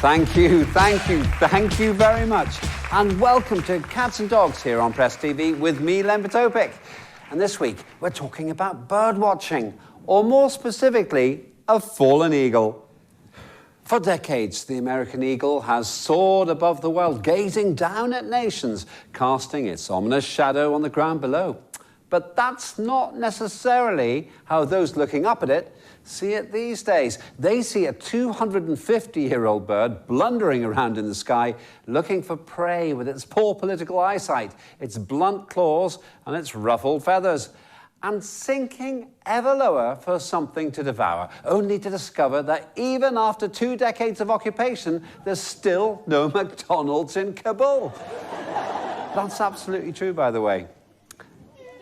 Thank you very much. And welcome to Cats and Dogs here on Press TV with me, Len Topic. And this week, we're talking about bird watching, or more specifically, a fallen eagle. For decades, the American eagle has soared above the world, gazing down at nations, casting its ominous shadow on the ground below. But that's not necessarily how those looking up at it see it these days. They see a 250-year-old bird blundering around in the sky, looking for prey with its poor political eyesight, its blunt claws, and its ruffled feathers, and sinking ever lower for something to devour, only to discover that even after 2 decades of occupation, there's still no MacDonaldsin Kabul. That's absolutely true, by the way.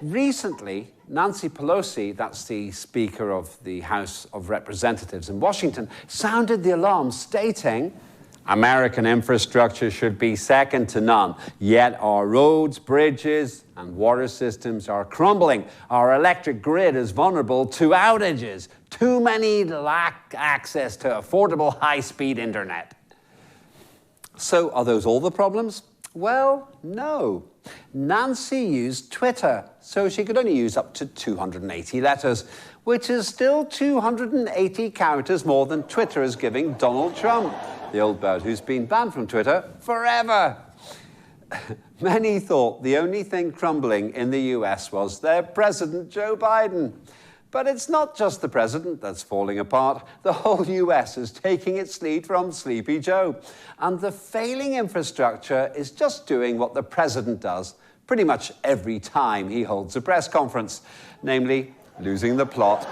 Recently, Nancy Pelosi, that's the Speaker of the House of Representatives in Washington, sounded the alarm, stating, "American infrastructure should be second to none, yet our roads, bridges, and water systems are crumbling. Our electric grid is vulnerable to outages. Too many lack access to affordable high-speed internet." So are those all the problems? Well, no. Nancy used Twitter, so she could only use up to 280 letters, which is still 280 characters more than Twitter is giving Donald Trump, the old bird who's been banned from Twitter forever. Many thought the only thing crumbling in the US was their president, Joe Biden. But it's not just the president that's falling apart. The whole US is taking its lead from Sleepy Joe. And the failing infrastructure is just doing what the president does pretty much every time he holds a press conference, namely losing the plot.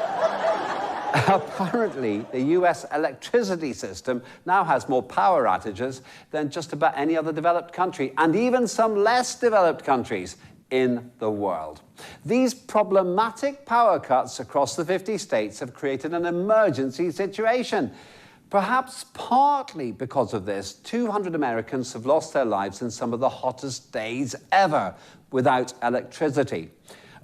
Apparently, the US electricity system now has more power outages than just about any other developed country, and even some less developed countries in the world. These problematic power cuts across the 50 states have created an emergency situation. Perhaps partly because of this, 200 Americans have lost their lives in some of the hottest days ever without electricity.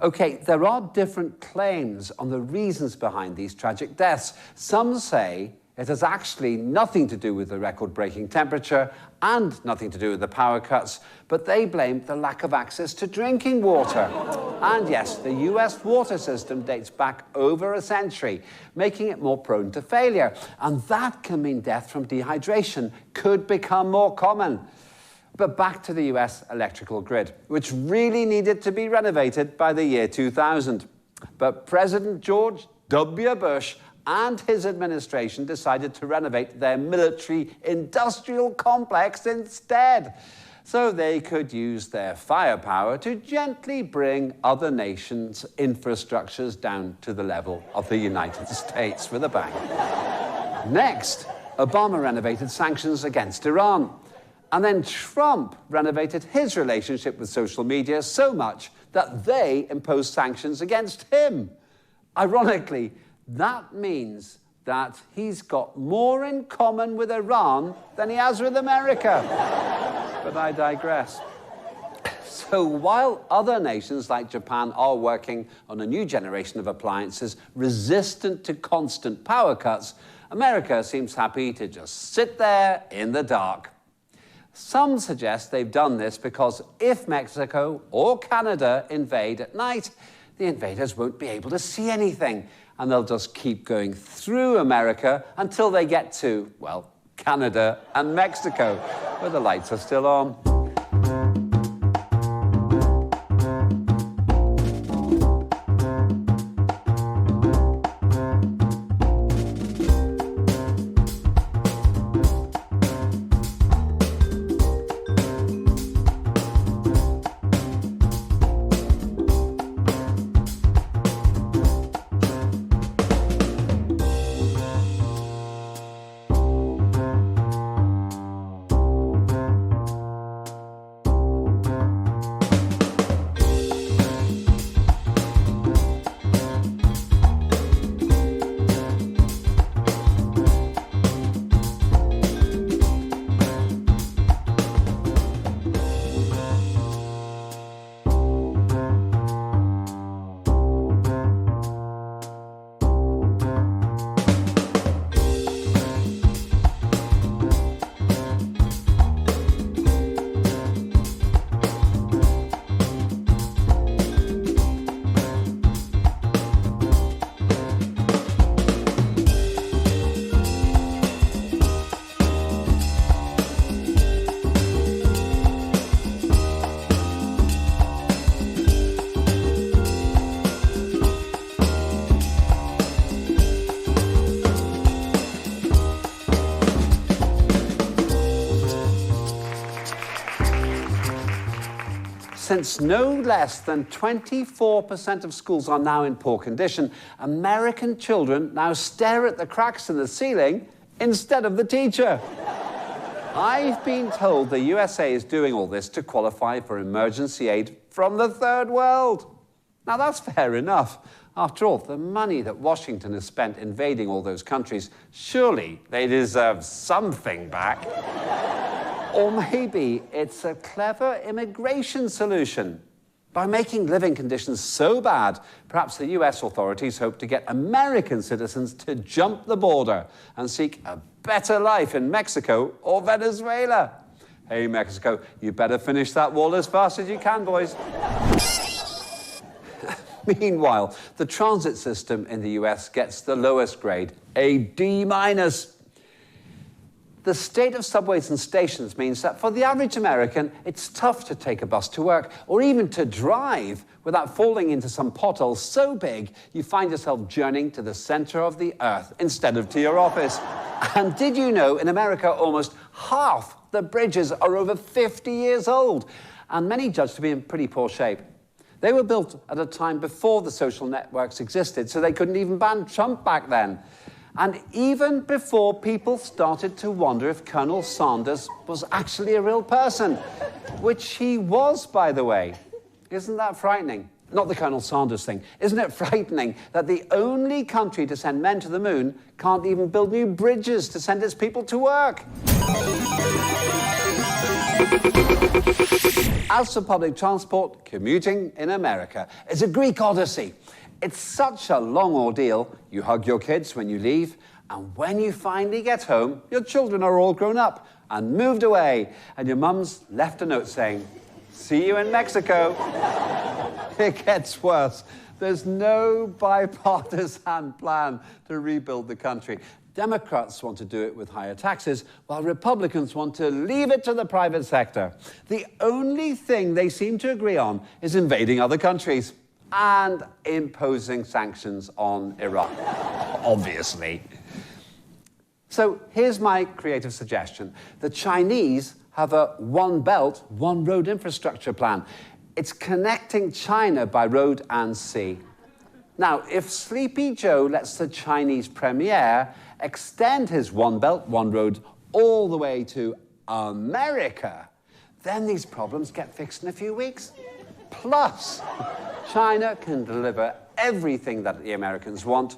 Okay, there are different claims on the reasons behind these tragic deaths. Some say it has actually nothing to do with the record-breaking temperature and nothing to do with the power cuts, but they blame the lack of access to drinking water. And yes, the US water system dates back over a century, making it more prone to failure. And that can mean death from dehydration could become more common. But back to the US electrical grid, which really needed to be renovated by the year 2000. But President George W. Bush and his administration decided to renovate their military-industrial complex instead, so they could use their firepower to gently bring other nations' infrastructures down to the level of the United States with a bang. Next, Obama renovated sanctions against Iran. And then Trump renovated his relationship with social media so much that they imposed sanctions against him. Ironically, that means that he's got more in common with Iran than he has with America. But I digress. So while other nations like Japan are working on a new generation of appliances resistant to constant power cuts, America seems happy to just sit there in the dark. Some suggest they've done this because if Mexico or Canada invade at night, the invaders won't be able to see anything, and they'll just keep going through America until they get to, well, Canada and Mexico, where the lights are still on. Since no less than 24% of schools are now in poor condition, American children now stare at the cracks in the ceiling instead of the teacher. I've been told the USA is doing all this to qualify for emergency aid from the third world. Now, that's fair enough. After all, the money that Washington has spent invading all those countries, surely they deserve something back. Or maybe it's a clever immigration solution. By making living conditions so bad, perhaps the US authorities hope to get American citizens to jump the border and seek a better life in Mexico or Venezuela. Hey, Mexico, you better finish that wall as fast as you can, boys. Meanwhile, the transit system in the US gets the lowest grade, a D-. The state of subways and stations means that for the average American, it's tough to take a bus to work or even to drive without falling into some pothole so big you find yourself journeying to the center of the earth instead of to your office. And did you know in America almost half the bridges are over 50 years old and many judged to be in pretty poor shape? They were built at a time before the social networks existed, so they couldn't even ban Trump back then. And even before people started to wonder if Colonel Sanders was actually a real person, which he was, by the way. Isn't that frightening? Not the Colonel Sanders thing. Isn't it frightening that the only country to send men to the moon can't even build new bridges to send its people to work? As for public transport, commuting in America is a Greek odyssey. It's such a long ordeal. You hug your kids when you leave, and when you finally get home, your children are all grown up and moved away, and your mum's left a note saying, "See you in Mexico." It gets worse. There's no bipartisan plan to rebuild the country. Democrats want to do it with higher taxes, while Republicans want to leave it to the private sector. The only thing they seem to agree on is invading other countries and imposing sanctions on Iran, obviously. So here's my creative suggestion. The Chinese have a one belt, one road infrastructure plan. It's connecting China by road and sea. Now, if Sleepy Joe lets the Chinese premier extend his one belt, one road all the way to America, then these problems get fixed in a few weeks. Plus, China can deliver everything that the Americans want,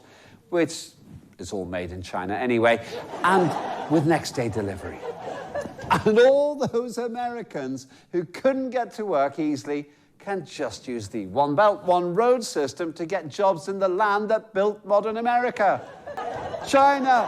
which is all made in China anyway, and with next-day delivery. And all those Americans who couldn't get to work easily can just use the one belt, one road system to get jobs in the land that built modern America. China!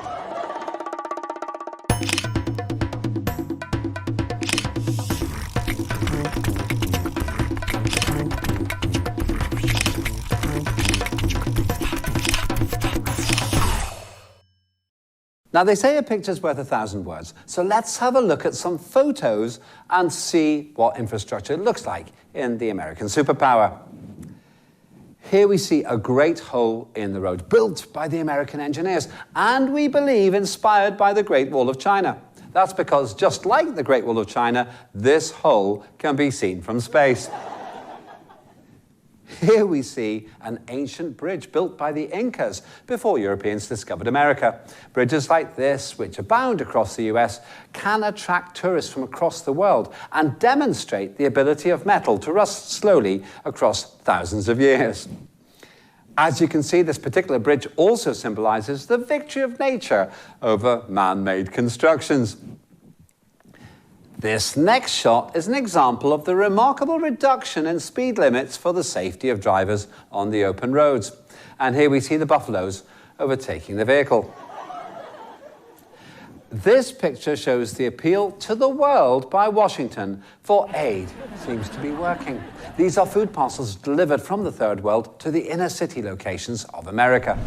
Now, they say a picture's worth 1,000 words, so let's have a look at some photos and see what infrastructure looks like in the American superpower. Here we see a great hole in the road, built by the American engineers, and we believe inspired by the Great Wall of China. That's because, just like the Great Wall of China, this hole can be seen from space. Here we see an ancient bridge built by the Incas before Europeans discovered America. Bridges like this, which abound across the US, can attract tourists from across the world and demonstrate the ability of metal to rust slowly across thousands of years. As you can see, this particular bridge also symbolizes the victory of nature over man-made constructions. This next shot is an example of the remarkable reduction in speed limits for the safety of drivers on the open roads. And here we see the buffaloes overtaking the vehicle. This picture shows the appeal to the world by Washington for aid seems to be working. These are food parcels delivered from the third world to the inner city locations of America.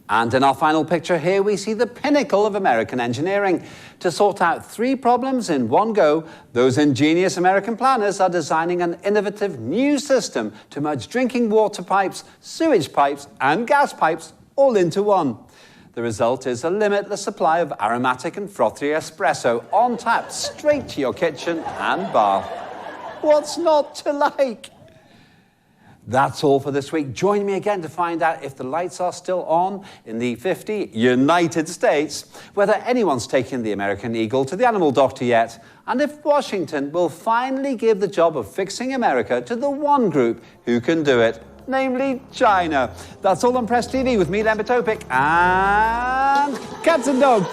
And in our final picture here, we see the pinnacle of American engineering. To sort out 3 problems in one go, those ingenious American planners are designing an innovative new system to merge drinking water pipes, sewage pipes, and gas pipes all into one. The result is a limitless supply of aromatic and frothy espresso on tap straight to your kitchen and bath. What's not to like? That's all for this week. Join me again to find out if the lights are still on in the 50 United States, whether anyone's taken the American eagle to the animal doctor yet, and if Washington will finally give the job of fixing America to the one group who can do it, namely China. That's all on Press TV with me, Len Bitopic, and Cats and Dogs.